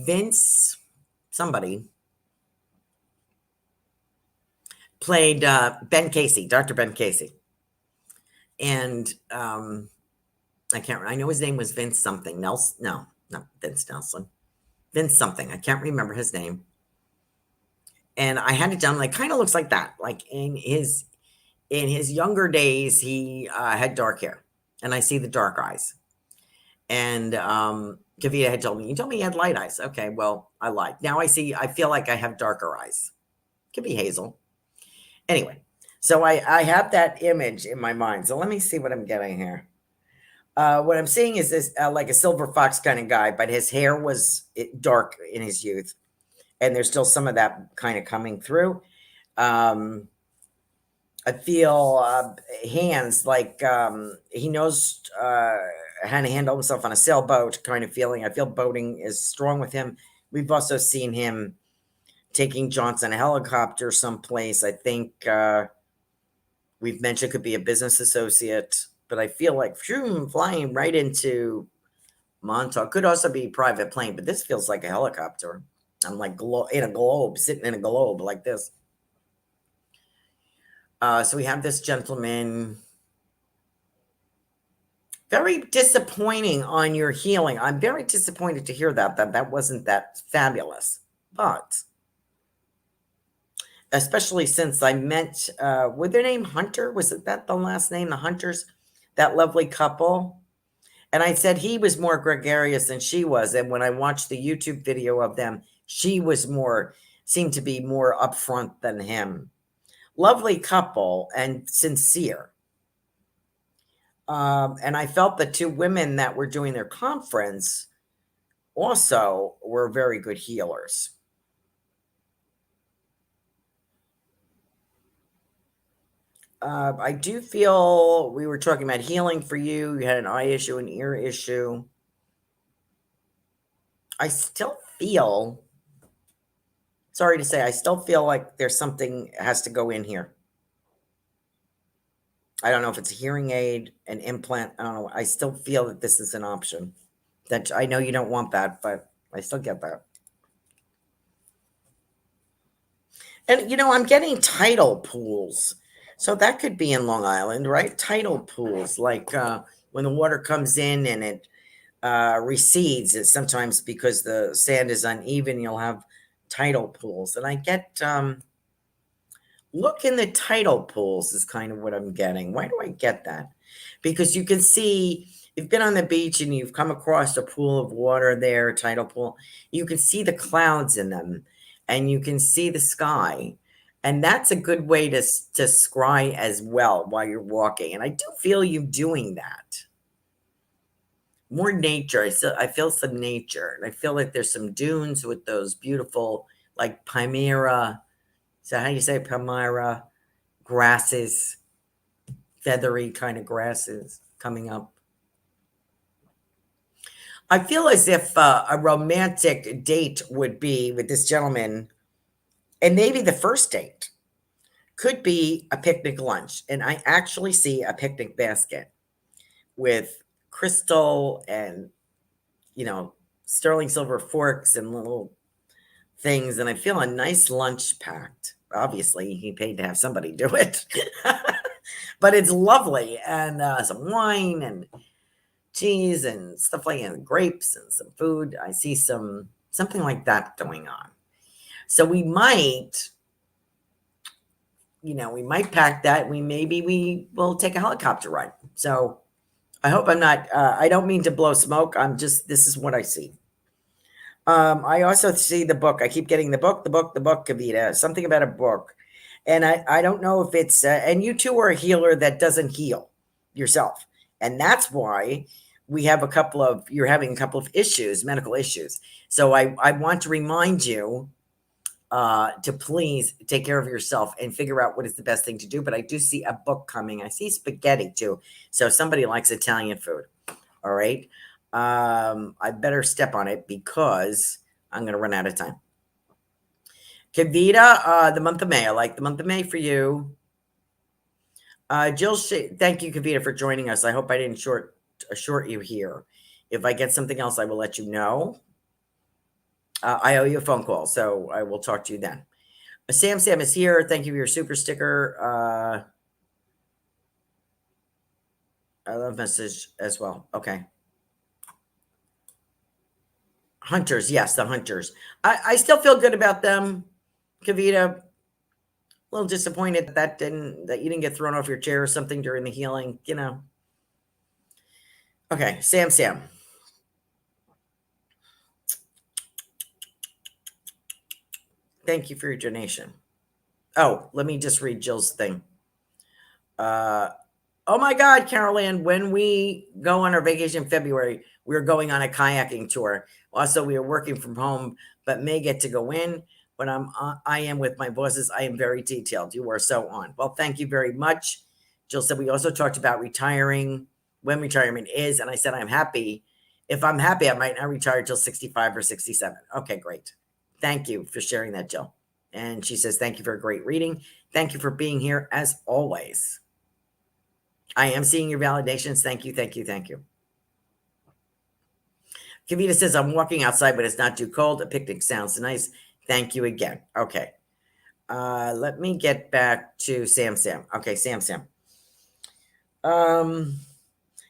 Vince, somebody played Ben Casey, Dr. Ben Casey. And I can't, I know his name was Vince something. Nelson, no, not Vince Nelson. Vince something. I can't remember his name. And I had it done, like, kind of looks like that. Like in his younger days, he had dark hair. And I see the dark eyes. And Kavita had told me, you told me he had light eyes. Okay, well, I lied. Now I feel like I have darker eyes. Could be hazel. Anyway, so I have that image in my mind. So let me see what I'm getting here. What I'm seeing is this like a silver fox kind of guy, but his hair was dark in his youth. And there's still some of that kind of coming through. I feel hands like he knows how to handle himself on a sailboat kind of feeling. I feel boating is strong with him. We've also seen him taking Johnson a helicopter someplace. I think we've mentioned could be a business associate, but I feel like flying right into Montauk. Could also be private plane, but this feels like a helicopter. I'm like in a globe, sitting in a globe like this. So we have this gentleman. Very disappointing on your healing. I'm very disappointed to hear that wasn't that fabulous. But especially since I met, with their name Hunter, was it that the last name, the Hunters, that lovely couple? And I said he was more gregarious than she was. And when I watched the YouTube video of them, she was seemed to be more upfront than him. Lovely couple and sincere. And I felt the two women that were doing their conference also were very good healers. I do feel we were talking about healing for you. You had an eye issue, an ear issue. I still feel, sorry to say, I still feel like there's something has to go in here. I don't know if it's a hearing aid, an implant. I don't know. I still feel that this is an option. That I know you don't want that, but I still get that. And, I'm getting tidal pools. So that could be in Long Island, right? Tidal pools, like when the water comes in and it recedes. It's sometimes because the sand is uneven, you'll have tidal pools. And I get... look in the tidal pools is kind of what I'm getting. Why do I get that? Because you can see, you've been on the beach and you've come across a pool of water there, tidal pool. You can see the clouds in them and you can see the sky. And that's a good way to scry as well while you're walking. And I do feel you doing that. More nature. I feel some nature. And I feel like there's some dunes with those beautiful, like Palmyra. So how do you say Palmyra? Grasses, feathery kind of grasses coming up. I feel as if a romantic date would be with this gentleman, and maybe the first date could be a picnic lunch. And I actually see a picnic basket with crystal and, sterling silver forks and little things. And I feel a nice lunch packed. Obviously, he paid to have somebody do it, but it's lovely. And some wine and cheese and stuff like that, and grapes and some food. I see something like that going on. So we might, we might pack that. We will take a helicopter ride. So I hope I'm not, I don't mean to blow smoke. This is what I see. I also see the book. I keep getting the book, Kavita, something about a book. And I don't know if it's, and you too are a healer that doesn't heal yourself. And that's why you're having a couple of issues, medical issues. So I want to remind you to please take care of yourself and figure out what is the best thing to do. But I do see a book coming. I see spaghetti too. So somebody likes Italian food. All right. I better step on it because I'm going to run out of time. Kavita, the month of May. I like the month of May for you. Jill, thank you, Kavita, for joining us. I hope I didn't short you here. If I get something else, I will let you know. I owe you a phone call, so I will talk to you then. Sam is here. Thank you for your super sticker. I love message as well. Okay. Hunters. Yes, the hunters. I still feel good about them, Kavita. A little disappointed that you didn't get thrown off your chair or something during the healing, Okay, Sam. Thank you for your donation. Oh, let me just read Jill's thing. Oh my God, Carolan, when we go on our vacation in February, we're going on a kayaking tour. Also, we are working from home, but may get to go in. When I am with my bosses, I am very detailed. You are so on. Well, thank you very much. Jill said, we also talked about retiring, when retirement is. And I said, I'm happy. If I'm happy, I might not retire till 65 or 67. Okay, great. Thank you for sharing that, Jill. And she says, thank you for a great reading. Thank you for being here as always. I am seeing your validations. Thank you. Kavita says, I'm walking outside, but it's not too cold. A picnic sounds nice. Thank you again. Okay. Let me get back to Sam. Okay, Sam.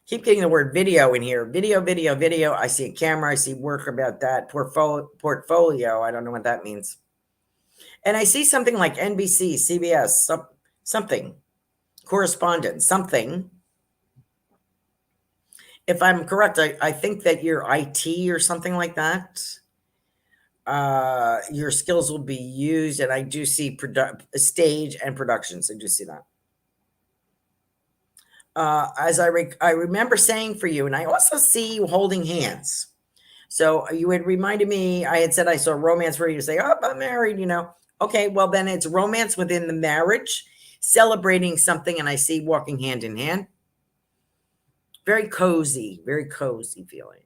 Keep getting the word video in here. Video. I see a camera. I see work about that. Portfolio. I don't know what that means. And I see something like NBC, CBS, something. Correspondence, something. If I'm correct, I think that you're IT or something like that. Your skills will be used, and I do see stage and productions. I do see that. As I remember saying for you, and I also see you holding hands. So you had reminded me, I had said I saw romance for you to say, oh, I'm married, Okay, well, then it's romance within the marriage, celebrating something, and I see walking hand in hand. Very cozy feeling.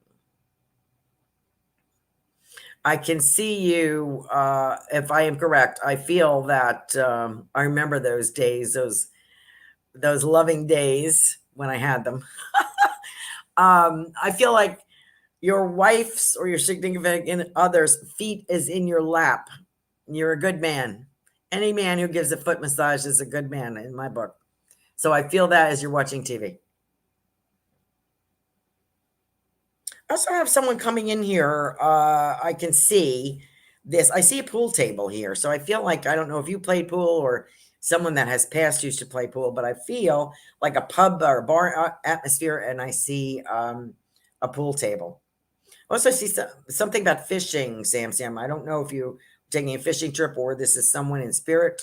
I can see you, if I am correct, I feel that I remember those days, those loving days when I had them. I feel like your wife's or your significant other's feet is in your lap. You're a good man. Any man who gives a foot massage is a good man in my book. So I feel that as you're watching TV. I also have someone coming in here. I can see this. I see a pool table here. So I feel like, I don't know if you played pool or someone that has passed used to play pool, but I feel like a pub or a bar atmosphere, and I see a pool table. Also, I see something about fishing, Sam. I don't know if you're taking a fishing trip or this is someone in spirit.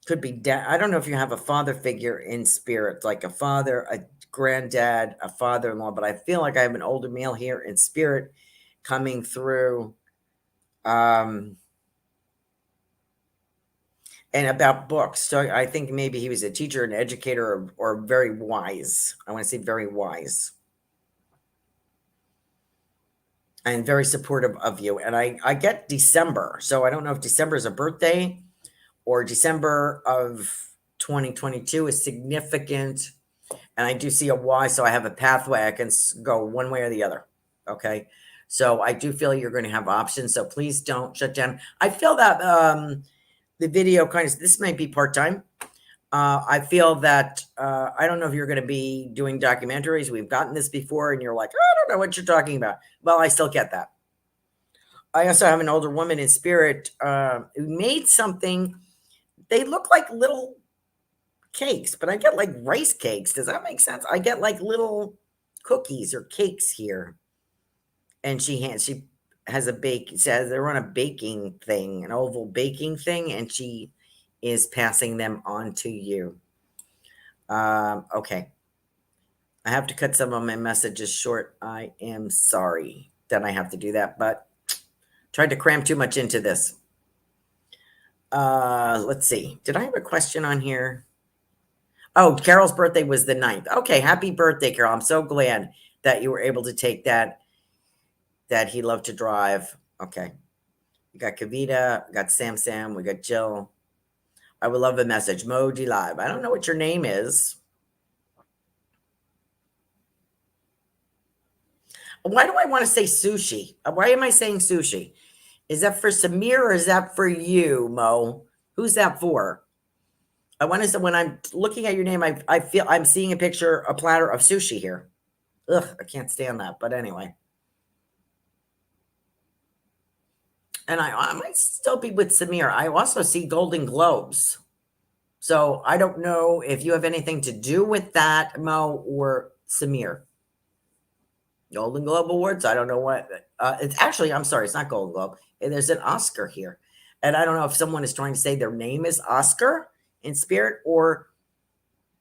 Could be dad. I don't know if you have a father figure in spirit, like a father, a granddad, a father-in-law, but I feel like I have an older male here in spirit coming through. And about books. So I think maybe he was a teacher, an educator, or very wise. I want to say very wise. and very supportive of you. And I get December. So I don't know if December is a birthday or December of 2022 is significant. And I do see a Y, so I have a pathway. I can go one way or the other. Okay. So I do feel you're going to have options. So please don't shut down. I feel that the video this might be part-time. I feel that I don't know if you're going to be doing documentaries. We've gotten this before, and you're like, I don't know what you're talking about. Well, I still get that. I also have an older woman in spirit who made something. They look like little cakes, but I get like rice cakes. Does that make sense? I get like little cookies or cakes here, and she has a bake. Says they're on a baking thing, an oval baking thing, and she is passing them on to you. Okay. I have to cut some of my messages short. I am sorry that I have to do that, but tried to cram too much into this. Let's see. Did I have a question on here? Oh, Carol's birthday was the 9th. Okay. Happy birthday, Carol. I'm so glad that you were able to take that he loved to drive. Okay. We got Kavita, we got Sam, we got Jill. I would love a message. Moji Live. I don't know what your name is. Why do I want to say sushi? Why am I saying sushi? Is that for Samir or is that for you, Mo? Who's that for? I want to say when I'm looking at your name, I feel I'm seeing a platter of sushi here. Ugh, I can't stand that. But anyway. And I might still be with Samir. I also see Golden Globes. So I don't know if you have anything to do with that, Mo, or Samir. Golden Globe Awards. I don't know what. It's actually, I'm sorry, it's not Golden Globe. There's an Oscar here. And I don't know if someone is trying to say their name is Oscar in spirit or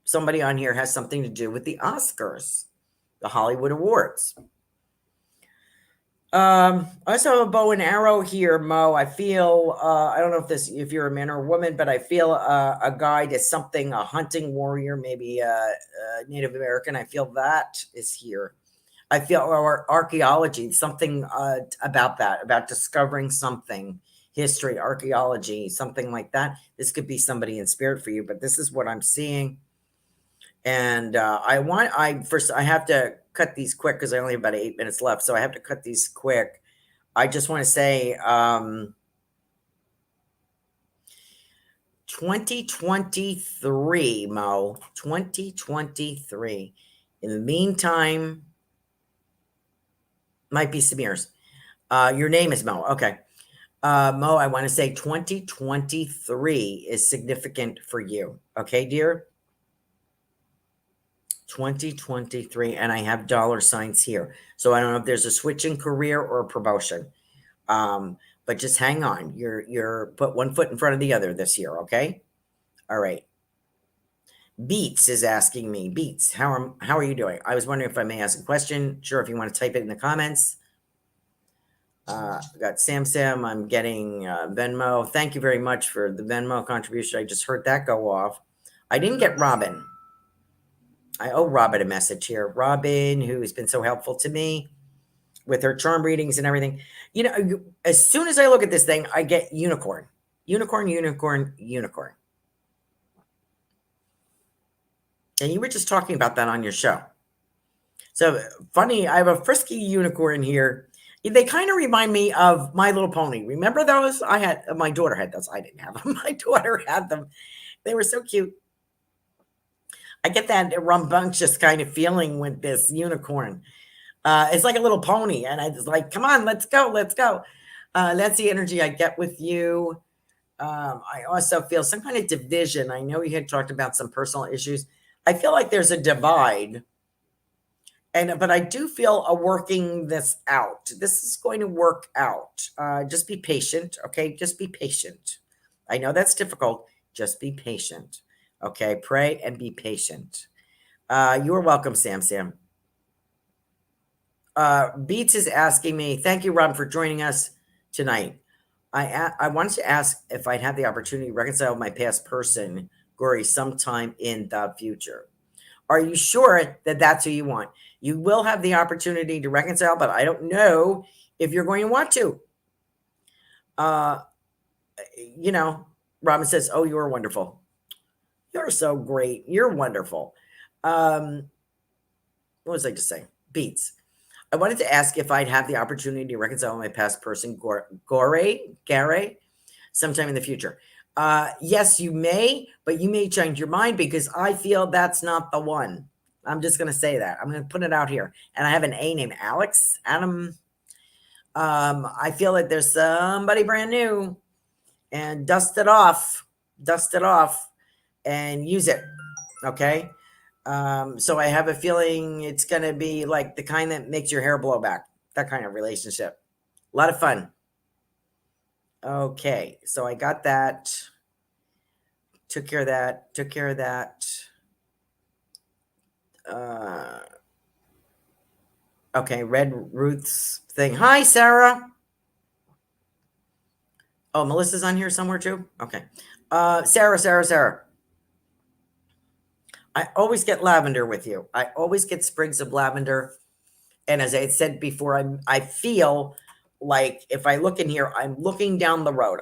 somebody on here has something to do with the Oscars, the Hollywood Awards. I also have a bow and arrow here, Mo. I feel, I don't know if you're a man or a woman, but I feel a guide is something, a hunting warrior, maybe a Native American. I feel that is here. I feel, or archaeology, something about that, about discovering something, history, archaeology, something like that. This could be somebody in spirit for you, but this is what I'm seeing. And I have to cut these quick because I only have about 8 minutes left. So I have to cut these quick. I just want to say 2023, Mo, 2023. In the meantime, might be Samir's. Your name is Mo. Okay. Mo, I want to say 2023 is significant for you. Okay, dear? 2023, and I have dollar signs here. So I don't know if there's a switch in career or a promotion. But just hang on. You're put one foot in front of the other this year, okay? All right. Beats is asking me. Beats, how are you doing? I was wondering if I may ask a question. Sure, if you want to type it in the comments. Got Sam. I'm getting Venmo. Thank you very much for the Venmo contribution. I just heard that go off. I didn't get Robin. I owe Robin a message here. Robin, who has been so helpful to me with her charm readings and everything. You know, as soon as I look at this thing, I get unicorn. Unicorn. And you were just talking about that on your show. So funny, I have a frisky unicorn here. They kind of remind me of My Little Pony. Remember those? My daughter had those. I didn't have them. My daughter had them. They were so cute. I get that rambunctious kind of feeling with this unicorn. It's like a little pony. And I was like, come on, let's go. That's the energy I get with you. I also feel some kind of division. I know you had talked about some personal issues. I feel like there's a divide. But I do feel a working this out. This is going to work out. Just be patient. Okay. Just be patient. I know that's difficult. Just be patient. Okay. Pray and be patient. You're welcome, Sam. Beats is asking me, thank you, Rob, for joining us tonight. I wanted to ask if I'd have the opportunity to reconcile with my past person, Gory, sometime in the future. Are you sure that that's who you want? You will have the opportunity to reconcile, but I don't know if you're going to want to. You know, Robin says, oh, you're wonderful. You're so great. You're wonderful. What was I just saying? Beats. I wanted to ask if I'd have the opportunity to reconcile with my past person, Gary, sometime in the future. Yes, you may, but you may change your mind because I feel that's not the one. I'm just going to say that. I'm going to put it out here. And I have an A named Alex, Adam. I feel like there's somebody brand new, and dust it off and use it. Okay. So I have a feeling it's going to be like the kind that makes your hair blow back, that kind of relationship. A lot of fun. Okay. So I got that. Took care of that. Okay. Red Ruth's thing. Hi, Sarah. Oh, Melissa's on here somewhere too. Okay. Sarah. I always get lavender with you. I always get sprigs of lavender. And as I had said before, I feel like if I look in here, I'm looking down the road.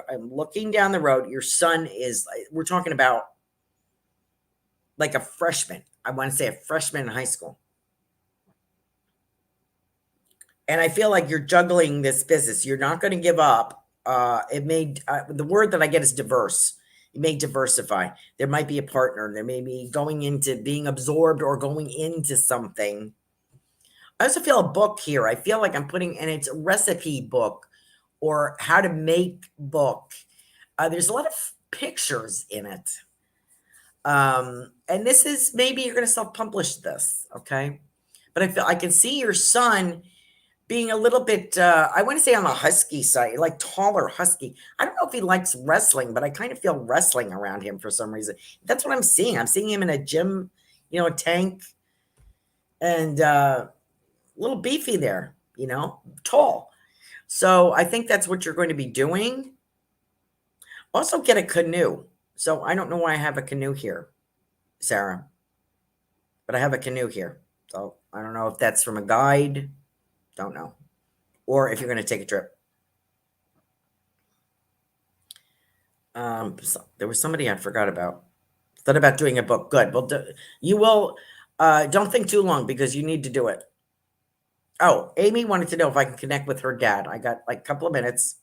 Your son is, we're talking about like a freshman. I want to say a freshman in high school. And I feel like you're juggling this business. You're not going to give up. The word that I get is diverse. You may diversify. There might be a partner. There may be going into being absorbed or going into something. I also feel a book here. I feel like I'm putting, and it's a recipe book or how to make book. There's a lot of pictures in it. And this is, maybe you're going to self-publish this. Okay. But I feel I can see your son being a little bit, I want to say on the husky side, like taller husky. I don't know if he likes wrestling, but I kind of feel wrestling around him for some reason. That's what I'm seeing. I'm seeing him in a gym, a tank, and a little beefy there, tall. So I think that's what you're going to be doing. Also get a canoe. So I don't know why I have a canoe here, Sarah, but I have a canoe here. So I don't know if that's from a guide. Don't know. Or if you're going to take a trip. There was somebody I forgot about. Thought about doing a book. Good. Well, you will. Don't think too long because you need to do it. Oh, Amy wanted to know if I can connect with her dad. I got like a couple of minutes.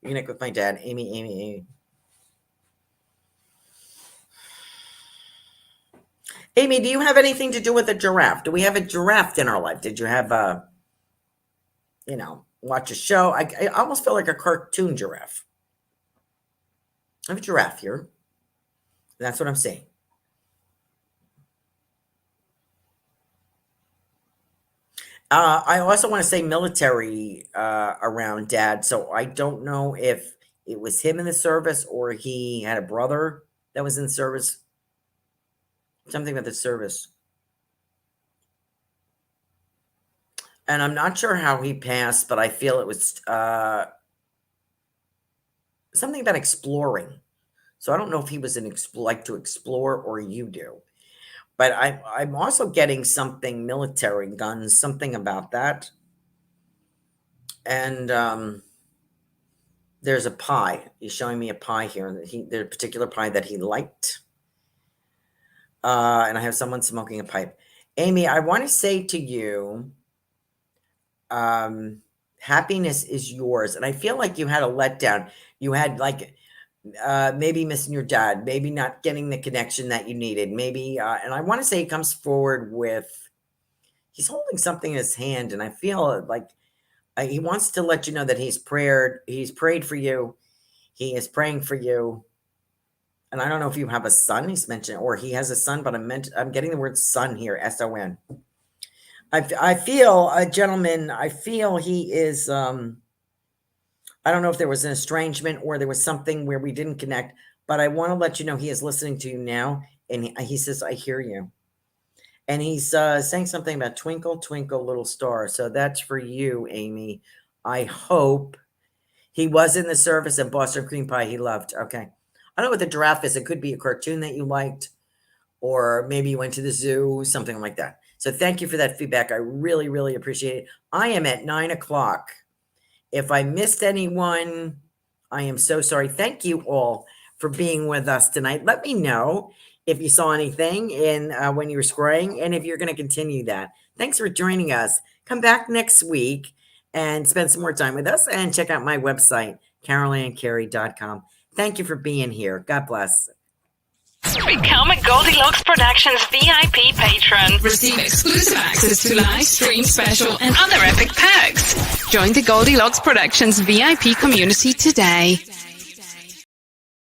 Connect with my dad. Amy. Amy, do you have anything to do with a giraffe? Do we have a giraffe in our life? Did you have watch a show? I almost feel like a cartoon giraffe. I have a giraffe here. That's what I'm saying. I also want to say military around dad. So I don't know if it was him in the service or he had a brother that was in service. Something about the service. And I'm not sure how he passed, but I feel it was something about exploring. So I don't know if he was like to explore or you do. But I'm also getting something military, guns, something about that. And there's a pie. He's showing me a pie here. There's a particular pie that he liked. And I have someone smoking a pipe. Amy, I want to say to you, happiness is yours. And I feel like you had a letdown. You had like maybe missing your dad, maybe not getting the connection that you needed, maybe and I want to say he comes forward with, he's holding something in his hand, and I feel like he wants to let you know that he's prayed for you, he is praying for you. And I don't know if you have a son, he's mentioned, or he has a son, but I'm getting the word son here, S-O-N. I feel a gentleman, I feel he is I don't know if there was an estrangement or there was something where we didn't connect, but I want to let you know he is listening to you now. And he says, I hear you. And he's saying something about twinkle, twinkle, little star. So that's for you, Amy. I hope he was in the service of Boston cream pie he loved. Okay. I don't know what the giraffe is. It could be a cartoon that you liked, or maybe you went to the zoo, something like that. So thank you for that feedback. I really, really appreciate it. I am at 9:00. If I missed anyone, I am so sorry. Thank you all for being with us tonight. Let me know if you saw anything in when you were scrolling, and if you're going to continue that. Thanks for joining us. Come back next week and spend some more time with us, and check out my website, carolancarey.com. Thank you for being here. God bless. Become a Goldylocks Productions VIP patron. Receive exclusive access to live stream special and other epic perks. Join the Goldylocks Productions VIP community today.